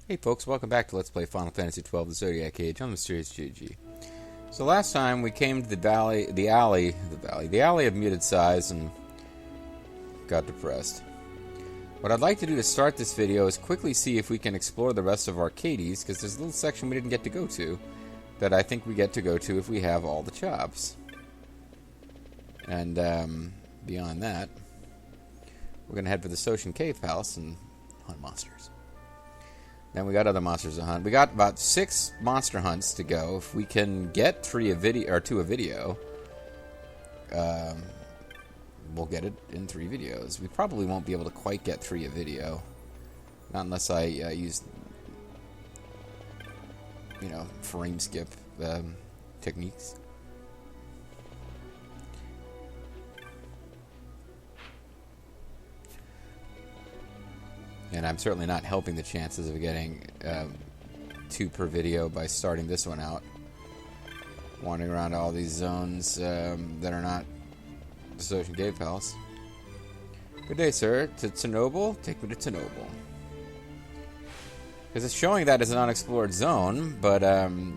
Hey folks, welcome back to Let's Play Final Fantasy XII, the Zodiac Age. I'm MysteriousJG. So last time we came to the alley of muted size and got depressed. What I'd like to do to start this video is quickly see if we can explore the rest of Arcades, because there's a little section we didn't get to go to that I think we get to go to if we have all the chops. And beyond that, we're going to head for the Soshin Cave Palace and hunt monsters. Then we got other monsters to hunt. We got about 6 monster hunts to go. If we can get 2 a video, we'll get it in 3 videos. We probably won't be able to quite get 3 a video, not unless I use, frame skip techniques. And I'm certainly not helping the chances of getting 2 per video by starting this one out. Wandering around all these zones that are not the Soshin Cave Palace. Good day, sir. To Tenoble? Take me to Tenoble. Because it's showing that as an unexplored zone, but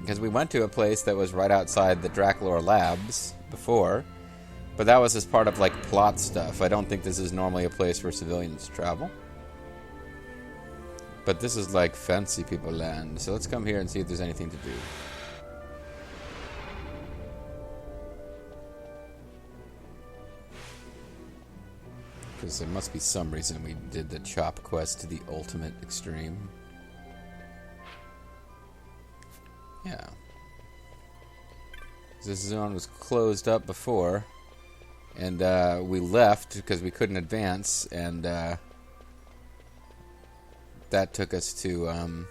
because we went to a place that was right outside the Draculor Labs before, but that was as part of, plot stuff. I don't think this is normally a place where civilians travel. But this is like fancy people land, so let's come here and see if there's anything to do. Because there must be some reason we did the chop quest to the ultimate extreme. Yeah. This zone was closed up before, and we left because we couldn't advance, and that took us to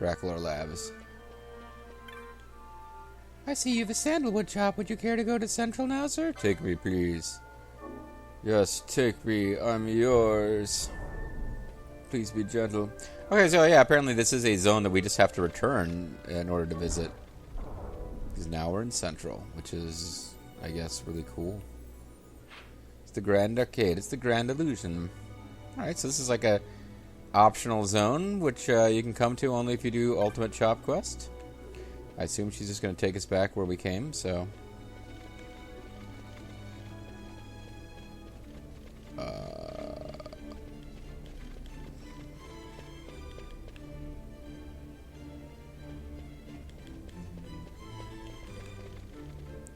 Draculor Labs. I see you have a sandalwood chop. Would you care to go to Central now, sir? Take me, please. Yes, take me. I'm yours. Please be gentle. Okay, so yeah, apparently this is a zone that we just have to return in order to visit. Because now we're in Central, which is, I guess, really cool. It's the Grand Arcade. It's the Grand Illusion. Alright, so this is like a optional zone, which you can come to only if you do Ultimate Chop Quest. I assume she's just going to take us back where we came, so...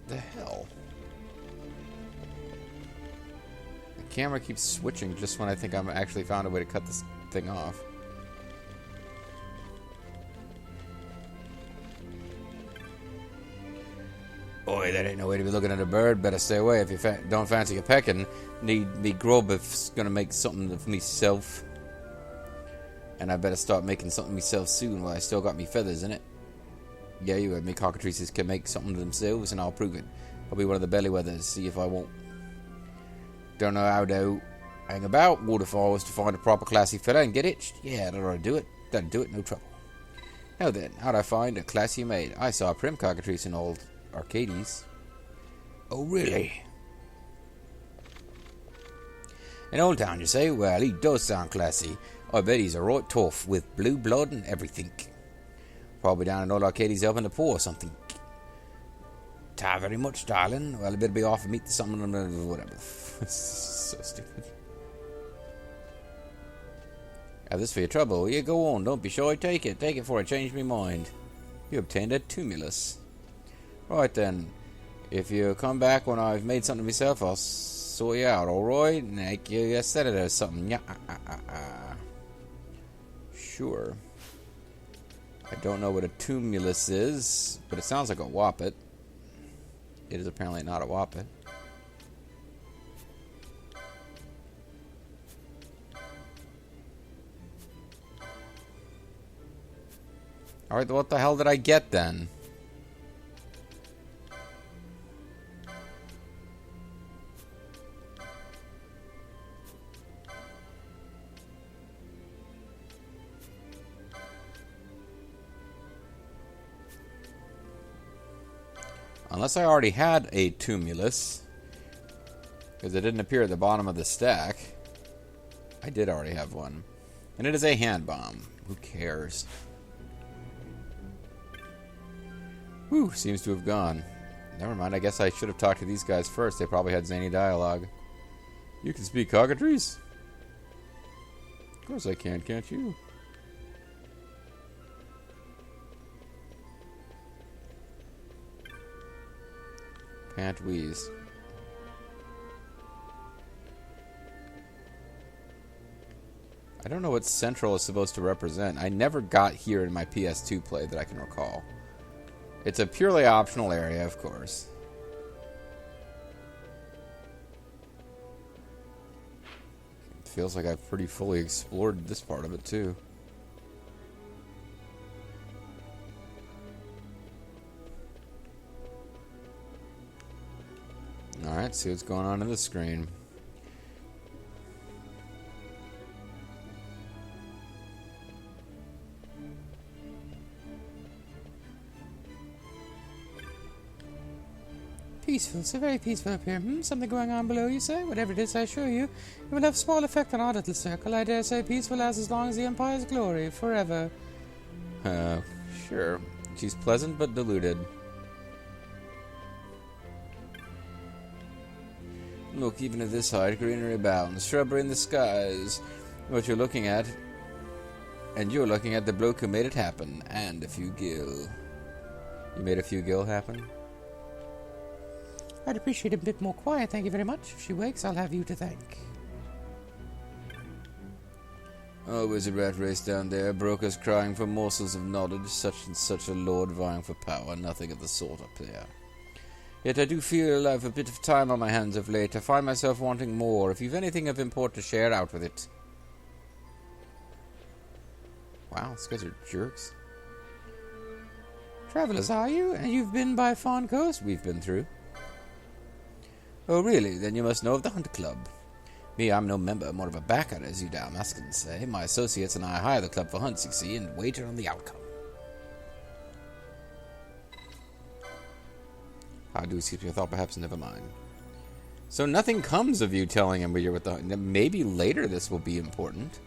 The hell? The camera keeps switching just when I think I'm actually found a way to cut this thing off. Boy, that ain't no way to be looking at a bird. Better stay away if you don't fancy a pecking. Need me grub if's gonna make something of myself. And I better start making something myself soon while I still got me feathers in it. Yeah, you heard me. Cockatrices can make something of themselves, and I'll prove it. I'll be one of the bellywethers, see if I won't. Don't know how to hang about. What if I was to find a proper classy fella and get itched? Yeah, that'll do it. That'll do it, no trouble. Now then, how'd I find a classy maid? I saw a prim cockatrice in old Arcades. Oh, really? In Old Town, you say? Well, he does sound classy. I bet he's a right tough, with blue blood and everything. Probably down in Old Arcades helping the poor or something. Ta very much, darling. Well, I better be off and meet something, whatever. So stupid. Have this for your trouble. Yeah, go on. Don't be shy. Take it. Take it for I changed my mind. You obtained a tumulus. Right then. If you come back when I've made something myself, I'll sort you out, alright? Like you said it or something. Yeah. Sure. I don't know what a tumulus is, but it sounds like a whoppet. It is apparently not a whoppet. Alright, what the hell did I get then? Unless I already had a tumulus, because it didn't appear at the bottom of the stack. I did already have one. And it is a hand bomb. Who cares? Whew, seems to have gone. Never mind, I guess I should have talked to these guys first. They probably had zany dialogue. You can speak cockatrice? Of course I can, can't you? Can't wheeze. I don't know what Central is supposed to represent. I never got here in my PS2 play that I can recall. It's a purely optional area, of course. It feels like I've pretty fully explored this part of it, too. Alright, see what's going on in the screen. Peaceful, so very peaceful up here. Something going on below, you say? Whatever it is, I assure you, it will have small effect on our little circle. I dare say peace will last as long as the Empire's glory, forever. Sure. She's pleasant but deluded. Look, even at this height, greenery abounds, shrubbery in the skies. What you're looking at, and you're looking at the bloke who made it happen, and a few gil. You made a few gil happen? I'd appreciate a bit more quiet, thank you very much. If she wakes, I'll have you to thank. Always a rat race down there, brokers crying for morsels of knowledge, such and such a lord vying for power, nothing of the sort up there. Yet I do feel I've a bit of time on my hands of late. I find myself wanting more. If you've anything of import to share, out with it. Wow, these guys are jerks. Travelers, are you? And you've been by Fawn Coast? We've been through. Oh, really? Then you must know of the Hunt Club. Me, I'm no member, more of a backer, as you Dalmaskins say. My associates and I hire the club for hunts, you see, and wager on the outcome. I do excuse me, I thought perhaps never mind. So nothing comes of you telling him you're with the... Maybe later this will be important.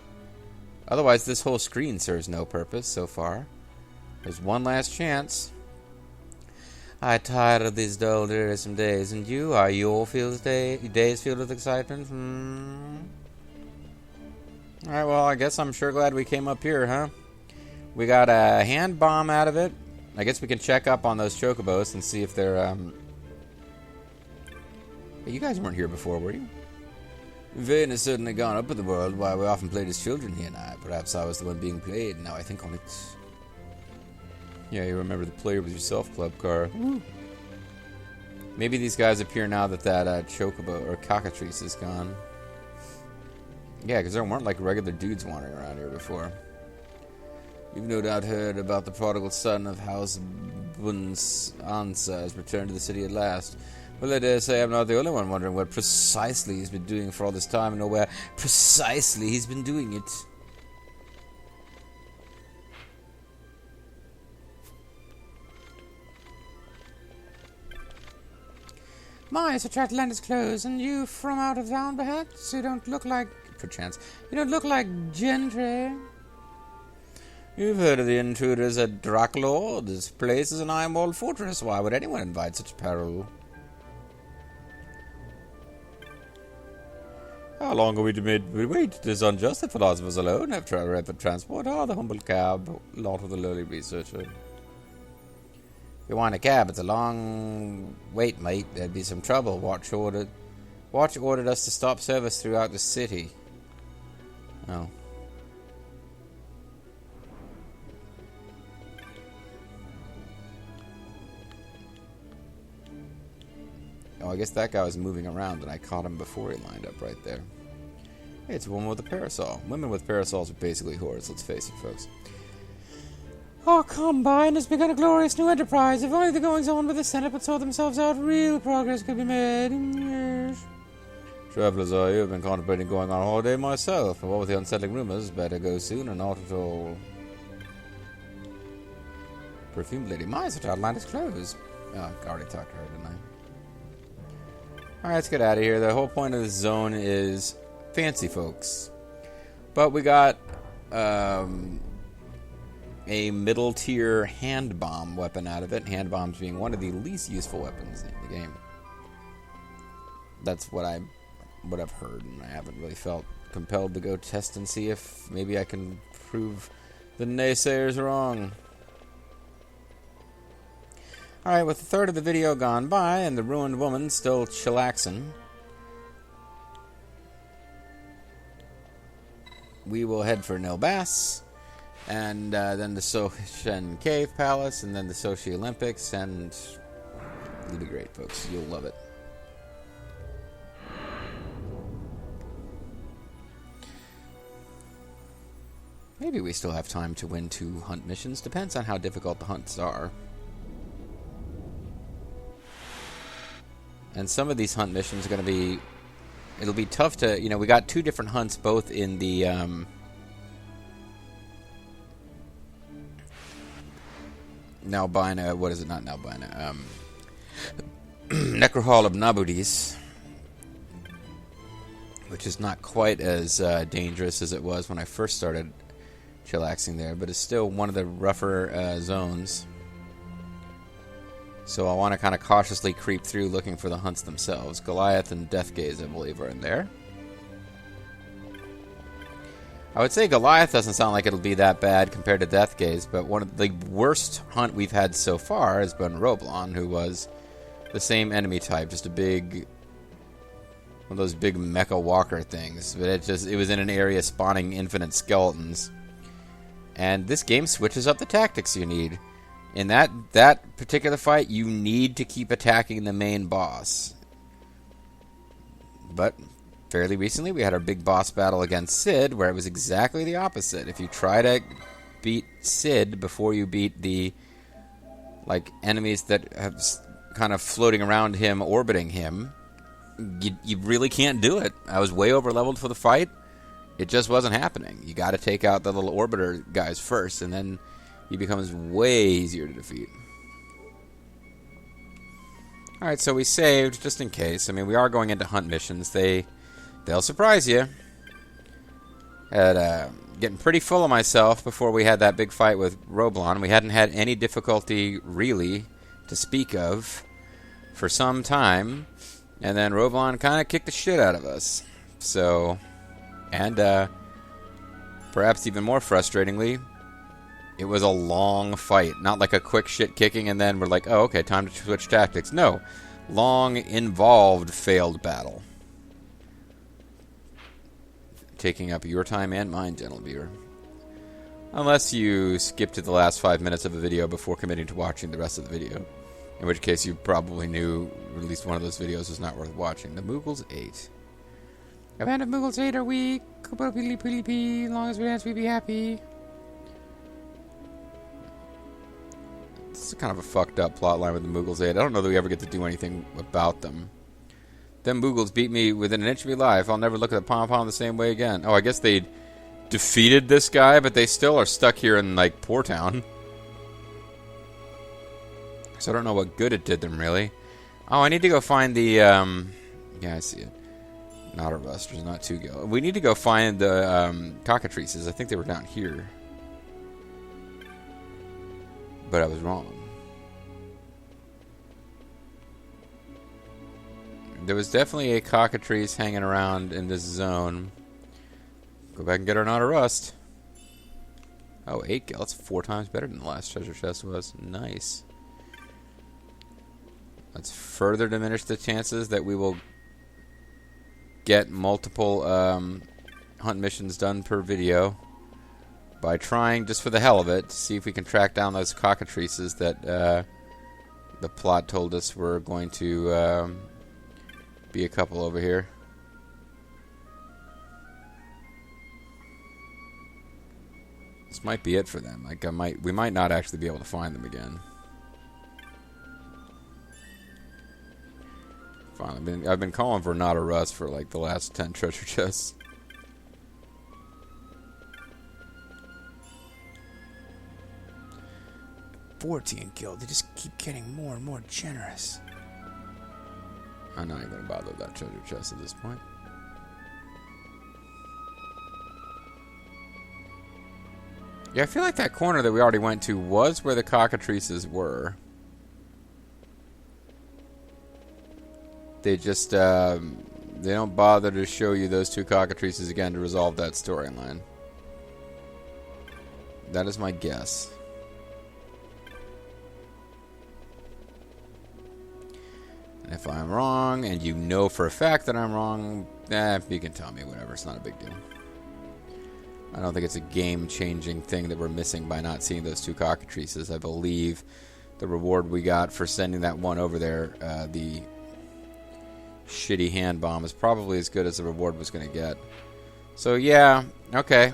Otherwise, this whole screen serves no purpose so far. There's one last chance. I tired of these dull, wearisome days, and you? Are your days filled with excitement? Alright, well, I guess I'm sure glad we came up here, huh? We got a hand bomb out of it. I guess we can check up on those chocobos and see if they're, You guys weren't here before, were you? Vane has certainly gone up in the world, why we often played as children, he and I. Perhaps I was the one being played, now I think on it. Yeah, you remember the Player With Yourself Club car. Woo. Maybe these guys appear now that chocobo or cockatrice is gone. Yeah, because there weren't like regular dudes wandering around here before. You've no doubt heard about the prodigal son of House Bunsansa has returned to the city at last. Well, I dare say I'm not the only one wondering what precisely he's been doing for all this time and know where precisely he's been doing it. My, such Atlant is closed, and you from out of town, perhaps? You don't look like... Perchance. You don't look like gentry. You've heard of the intruders at Draklor. This place is an iron-walled fortress. Why would anyone invite such peril? How long are we to wait? It is unjust that philosophers alone have rapid transport. The humble cab, lot of the lowly researcher. If you want a cab, it's a long wait, mate. There'd be some trouble. Watch ordered us to stop service throughout the city. Oh. Oh, I guess that guy was moving around and I caught him before he lined up right there. Hey, it's a woman with a parasol. Women with parasols are basically whores, let's face it, folks. Our Combine has begun a glorious new enterprise. If only the goings-on with the Senate would sort themselves out, real progress could be made. Yes. Travelers, are you? I've been contemplating going on a holiday myself, but what with the unsettling rumors, better go soon or not at all. Perfumed lady, my such outline is closed. Oh, I already talked to her, didn't I? Alright, let's get out of here. The whole point of this zone is fancy folks. But we got a middle tier hand bomb weapon out of it. Hand bombs being one of the least useful weapons in the game. That's what I've heard, and I haven't really felt compelled to go test and see if maybe I can prove the naysayers wrong. Alright, with a third of the video gone by and the ruined woman still chillaxing, we will head for Nilbass, and then the Soshen Cave Palace, and then the Sochi Olympics, and it'll be great, folks. You'll love it. Maybe we still have time to win 2 hunt missions. Depends on how difficult the hunts are. And some of these hunt missions are going to be... It'll be tough to... You know, we got 2 different hunts, both in the... Nalbina... What is it? Not Nalbina. Necrohall of Nabudis. Which is not quite as dangerous as it was when I first started chillaxing there, but it's still one of the rougher zones. So I want to kind of cautiously creep through looking for the hunts themselves. Goliath and Deathgaze, I believe, are in there. I would say Goliath doesn't sound like it'll be that bad compared to Deathgaze, but one of the worst hunt we've had so far has been Roblon, who was the same enemy type, just a big... one of those big mecha walker things. But it was in an area spawning infinite skeletons. And this game switches up the tactics you need. In that particular fight, you need to keep attacking the main boss. But fairly recently, we had our big boss battle against Sid, where it was exactly the opposite. If you try to beat Sid before you beat the enemies that have kind of floating around him, orbiting him, you really can't do it. I was way over leveled for the fight. It just wasn't happening. You got to take out the little orbiter guys first, and then he becomes way easier to defeat. Alright, so we saved, just in case. I mean, we are going into hunt missions. They'll surprise you. Getting pretty full of myself before we had that big fight with Roblon. We hadn't had any difficulty, really, to speak of, for some time. And then Roblon kind of kicked the shit out of us. So... And, perhaps even more frustratingly, it was a long fight. Not like a quick shit kicking and then we're like, oh, okay, time to switch tactics. No. Long, involved, failed battle. Taking up your time and mine, gentle viewer. Unless you skip to the last 5 minutes of a video before committing to watching the rest of the video. In which case you probably knew at least one of those videos was not worth watching. The Moogles 8. A band of Moogles 8 are weak. As long as we dance, we be happy. This is kind of a fucked up plotline with the Moogles 8. I don't know that we ever get to do anything about them. Them Moogles beat me within an inch of me life. I'll never look at the pom-pom the same way again. Oh, I guess they defeated this guy, but they still are stuck here in, Poor Town. So I don't know what good it did them, really. Oh, I need to go find the, Yeah, I see it. Not a rusters, not two go. We need to go find the cockatrices. I think they were down here. But I was wrong. There was definitely a cockatrice hanging around in this zone. Go back and get our Not a Rust. Oh, 8 gil. That's 4 times better than the last treasure chest was. Nice. Let's further diminish the chances that we will get multiple hunt missions done per video by trying, just for the hell of it, to see if we can track down those cockatrices that the plot told us were going to be a couple over here. This might be it for them. We might not actually be able to find them again. Fine. I've been calling for Not a Rust for the last 10 treasure chests. $14 gil. They just keep getting more and more generous. I'm not even going to bother with that treasure chest at this point. Yeah, I feel like that corner that we already went to was where the cockatrices were. They just, they don't bother to show you those two cockatrices again to resolve that storyline. That is my guess. And if I'm wrong, and you know for a fact that I'm wrong, you can tell me, whatever, it's not a big deal. I don't think it's a game-changing thing that we're missing by not seeing those two cockatrices. I believe the reward we got for sending that one over there, the shitty hand bomb, is probably as good as the reward was going to get. So yeah, okay.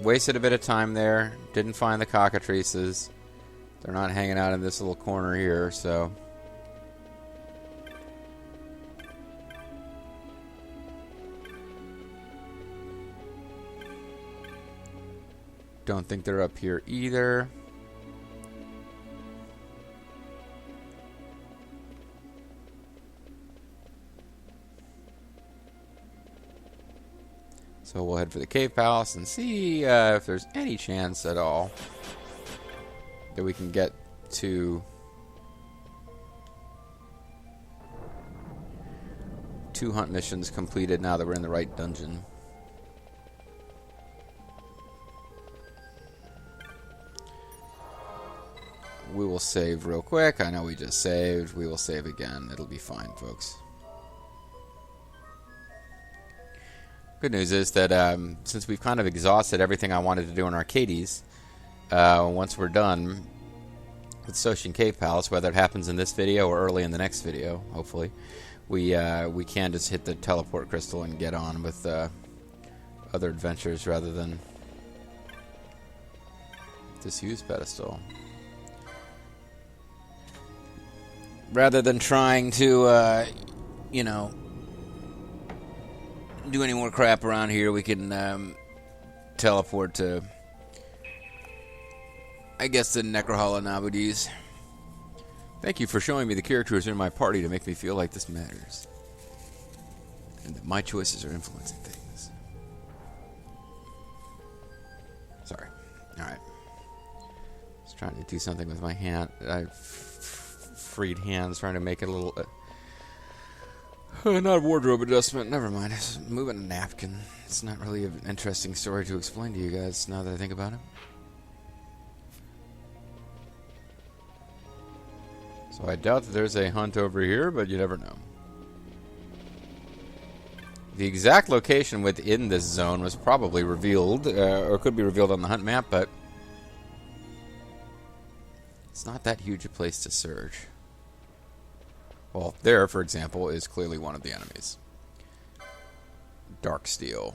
Wasted a bit of time there. Didn't find the cockatrices. They're not hanging out in this little corner here, so... Don't think they're up here either. So we'll head for the cave palace and see if there's any chance at all that we can get to 2 hunt missions completed now that we're in the right dungeon. We will save real quick. I know we just saved. We will save again. It'll be fine, folks. Good news is that since we've kind of exhausted everything I wanted to do in Arcades, once we're done with Soshin Cave Palace, whether it happens in this video or early in the next video, hopefully, we can just hit the teleport crystal and get on with other adventures rather than disuse pedestal. Rather than trying to, you know, do any more crap around here, we can teleport to, I guess, the Necrohala Nabudes. Thank you for showing me the characters in my party to make me feel like this matters. And that my choices are influencing things. Sorry. Alright. I was trying to do something with my hand. Freed hands, trying to make it a little not a wardrobe adjustment, never mind. It's moving a napkin. It's not really an interesting story to explain to you guys now that I think about it. So I doubt that there's a hunt over here, but you never know. The exact location within this zone was probably revealed, or could be revealed on the hunt map, but it's not that huge a place to search. Well, there, for example, is clearly one of the enemies. Darksteel.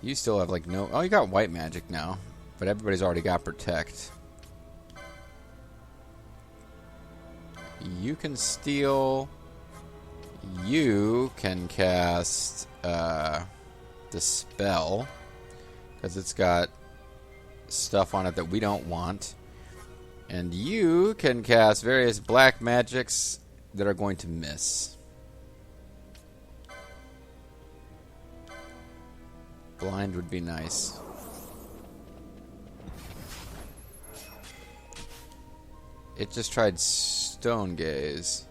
You still have, like, no... Oh, you got white magic now. But everybody's already got protect. You can steal... You can cast Dispel. Because it's got stuff on it that we don't want. And you can cast various black magics that are going to miss. Blind would be nice. It just tried Stone Gaze.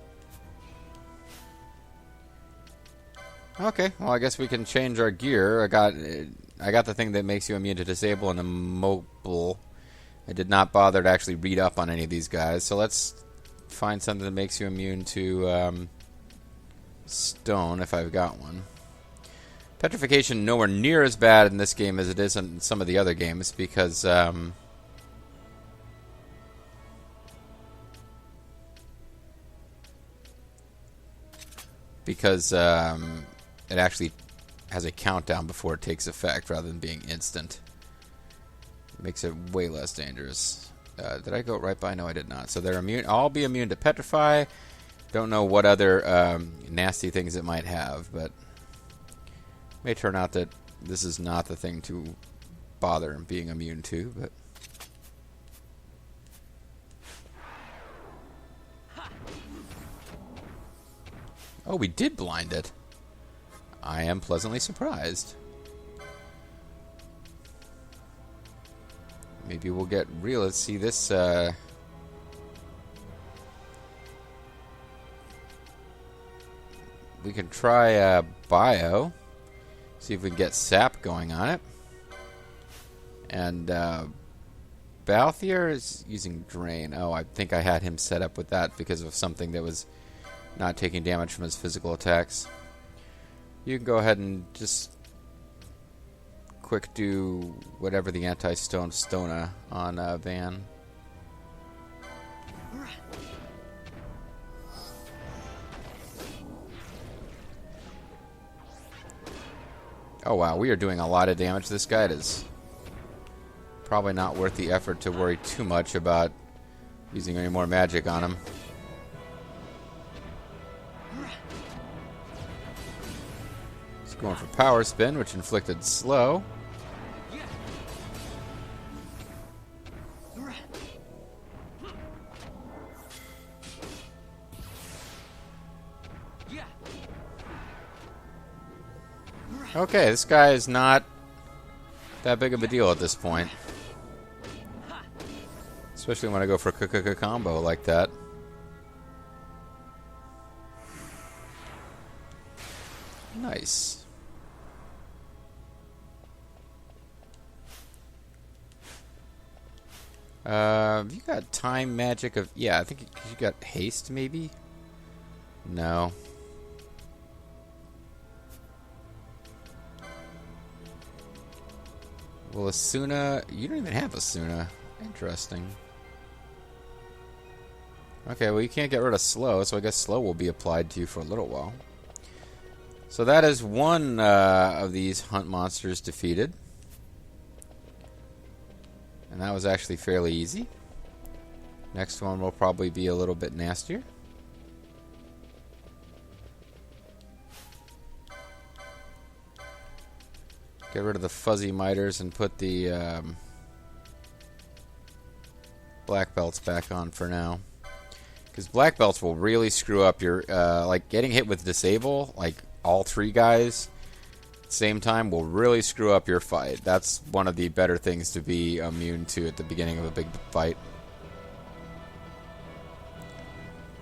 Okay, well I guess we can change our gear. I got the thing that makes you immune to disable and immobile. I did not bother to actually read up on any of these guys, so let's find something that makes you immune to stone, if I've got one. Petrification nowhere near as bad in this game as it is in some of the other games, because it actually has a countdown before it takes effect rather than being instant. Makes it way less dangerous. Did I go right by? No, I did not. So they're immune. I'll be immune to petrify. Don't know what other nasty things it might have, but may turn out that this is not the thing to bother being immune to. But oh, we did blind it. I am pleasantly surprised. Maybe we'll get real. Let's see this. We can try bio. See if we can get sap going on it. And Balthier is using drain. Oh, I think I had him set up with that because of something that was not taking damage from his physical attacks. You can go ahead and just quick do whatever the anti-stona on Van. Oh wow, we are doing a lot of damage to this guy. It is probably not worth the effort to worry too much about using any more magic on him. He's going for power spin, which inflicted slow. Okay, this guy is not that big of a deal at this point. Especially when I go for a combo like that. Nice. You got time magic of... Yeah, I think you got haste, maybe? No. Well, Asuna... You don't even have Asuna. Interesting. Okay, well you can't get rid of slow, so I guess slow will be applied to you for a little while. So that is one of these hunt monsters defeated. And that was actually fairly easy. Next one will probably be a little bit nastier. Get rid of the fuzzy miters and put the black belts back on for now. Because black belts will really screw up your... like, getting hit with disable, like all three guys at the same time, will really screw up your fight. That's one of the better things to be immune to at the beginning of a big fight.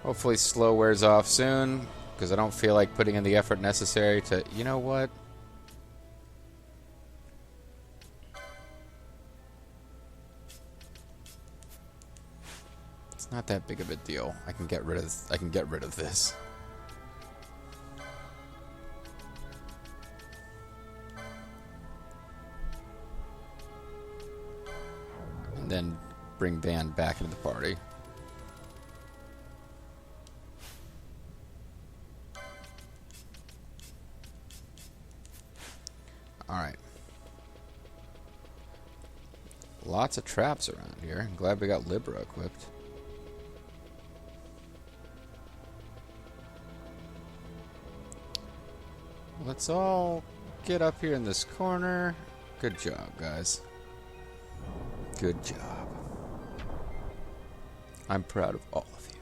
Hopefully slow wears off soon, because I don't feel like putting in the effort necessary to... You know what? It's not that big of a deal. I can get rid of this. And then bring Van back into the party. Alright. Lots of traps around here. I'm glad we got Libra equipped. Let's all get up here in this corner. Good job, guys. Good job. I'm proud of all of you.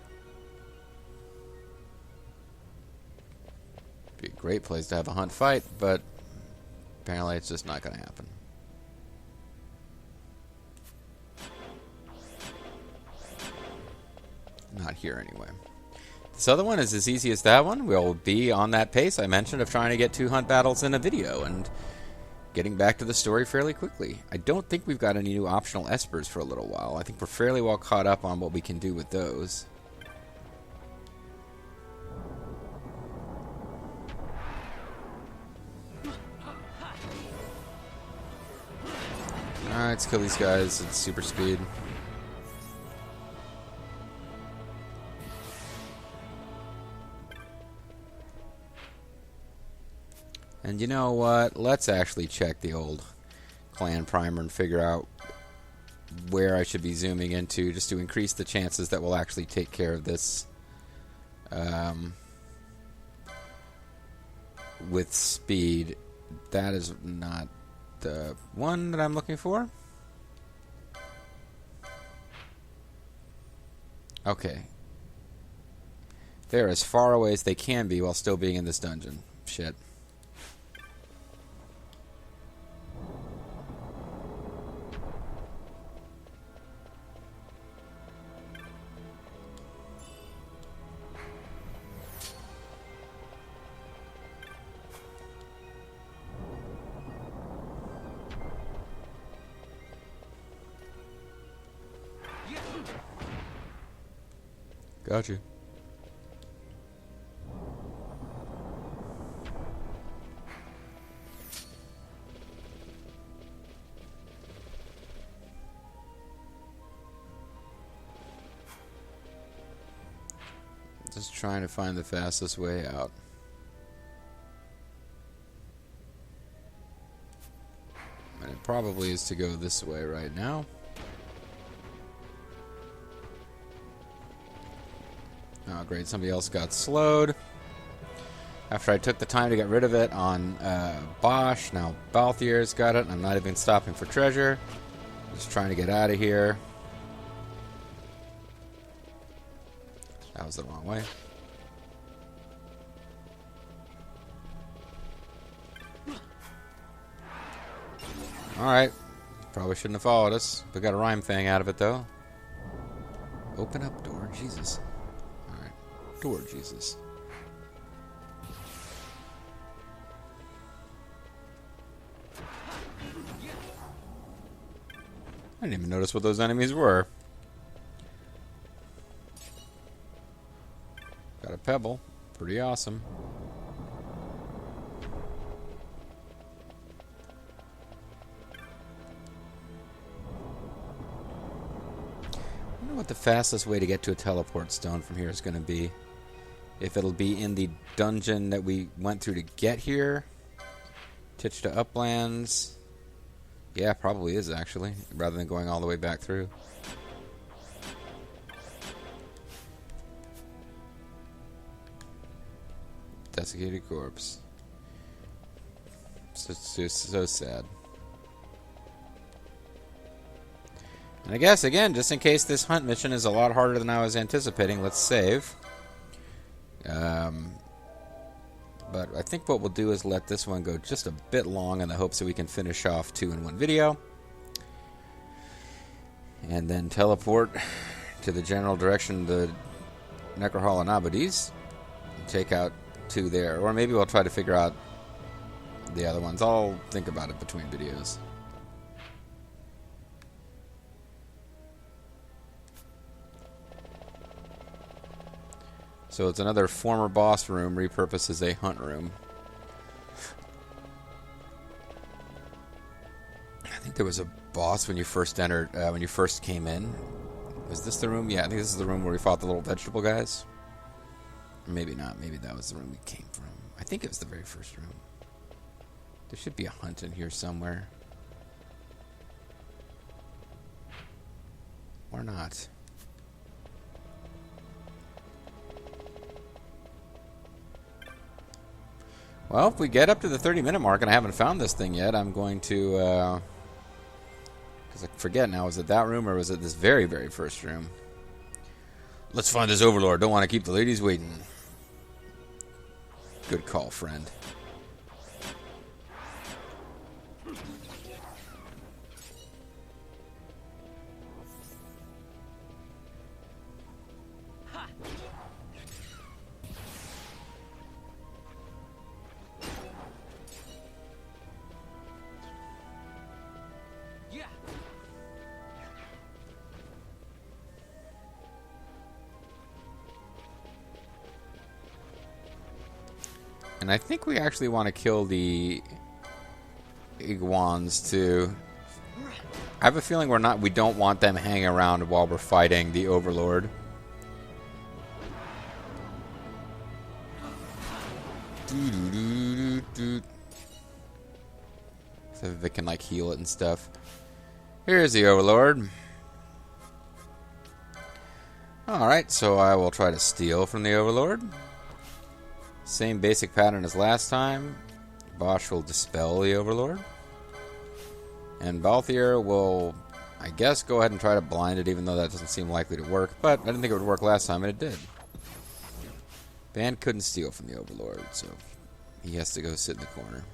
Be a great place to have a hunt fight, but apparently it's just not going to happen. Not here anyway. This other one is as easy as that one. We'll be on that pace I mentioned of trying to get 2 hunt battles in a video and getting back to the story fairly quickly. I don't think we've got any new optional espers for a little while. I think we're fairly well caught up on what we can do with those. Alright, let's kill these guys at super speed. And you know what? Let's actually check the old clan primer and figure out where I should be zooming into just to increase the chances that we'll actually take care of this with speed. That is not the one that I'm looking for. Okay. They're as far away as they can be while still being in this dungeon. Shit. Got you. Just trying to find the fastest way out. And it probably is to go this way right now. Oh, great. Somebody else got slowed. After I took the time to get rid of it on Bosch, now Balthier's got it. I'm not even stopping for treasure. Just trying to get out of here. That was the wrong way. Alright. Probably shouldn't have followed us. We got a rhyme thing out of it, though. Open up door, Jesus. Alright. Door, Jesus. I didn't even notice what those enemies were. Got a pebble. Pretty awesome. I wonder what the fastest way to get to a teleport stone from here is going to be. If it'll be in the dungeon that we went through to get here. Titch to Uplands. Yeah, probably is actually, rather than going all the way back through. Desiccated corpse. So sad. And I guess, again, just in case this hunt mission is a lot harder than I was anticipating, let's save. But I think what we'll do is let this one go just a bit long in the hopes that we can finish off 2 in 1 video. And then teleport to the general direction of the Necrohol and Abadis. Take out 2 there. Or maybe we'll try to figure out the other ones. I'll think about it between videos. So it's another former boss room repurposed as a hunt room. I think there was a boss when you first entered, when you first came in. Was this the room? Yeah, I think this is the room where we fought the little vegetable guys. Or maybe not. Maybe that was the room we came from. I think it was the very first room. There should be a hunt in here somewhere. Or not. Well, if we get up to the 30-minute mark and I haven't found this thing yet, I'm going to, because I forget now, was it that room or was it this very, very first room? Let's find this overlord. Don't want to keep the ladies waiting. Good call, friend. And I think we actually want to kill the iguans too. I have a feeling we don't want them hanging around while we're fighting the Overlord. So that they can like heal it and stuff. Here's the Overlord. Alright, so I will try to steal from the Overlord. Same basic pattern as last time. Bosch will dispel the Overlord. And Balthier will, I guess, go ahead and try to blind it, even though that doesn't seem likely to work. But I didn't think it would work last time, and it did. Band couldn't steal from the Overlord, so he has to go sit in the corner.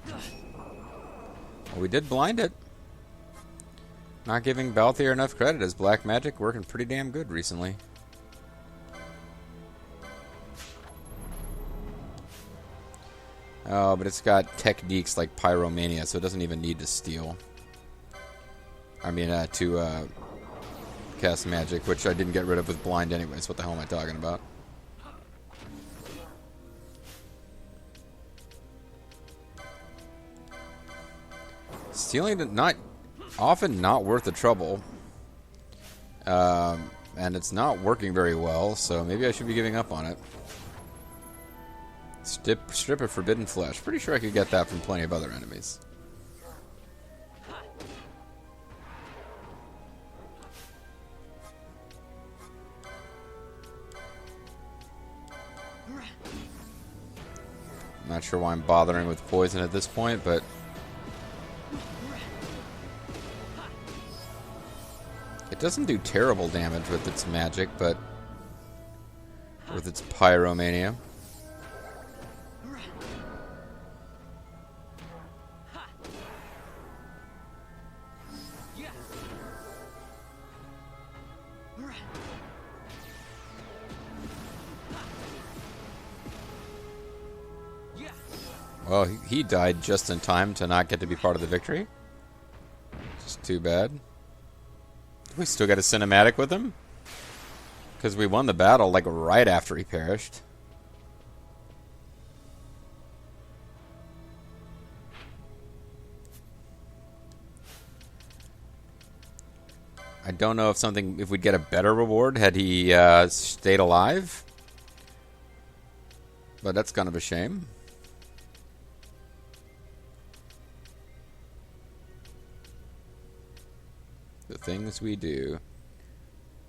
Well, we did blind it. Not giving Balthier enough credit as black magic working pretty damn good recently. Oh, but it's got techniques like Pyromania, so it doesn't even need to steal. I mean, to cast magic, which I didn't get rid of with blind anyways. What the hell am I talking about? Stealing it often not worth the trouble. And it's not working very well, so maybe I should be giving up on it. Strip of forbidden flesh. Pretty sure I could get that from plenty of other enemies. Not sure why I'm bothering with poison at this point, but it doesn't do terrible damage with its magic, but with its pyromania. Well, he died just in time to not get to be part of the victory. Just too bad. We still got a cinematic with him? Because we won the battle, like, right after he perished. I don't know if we'd get a better reward had he stayed alive. But that's kind of a shame. The things we do.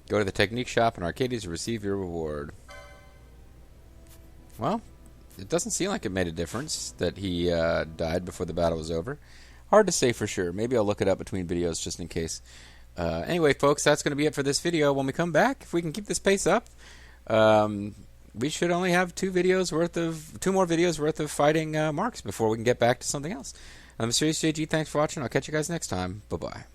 Go to the technique shop in Arcades to receive your reward. Well, it doesn't seem like it made a difference that he died before the battle was over. Hard to say for sure. Maybe I'll look it up between videos just in case. Anyway, folks, that's going to be it for this video. When we come back, if we can keep this pace up, we should only have two more videos worth of fighting marks before we can get back to something else. I'm MysteriousJG. Thanks for watching. I'll catch you guys next time. Bye-bye.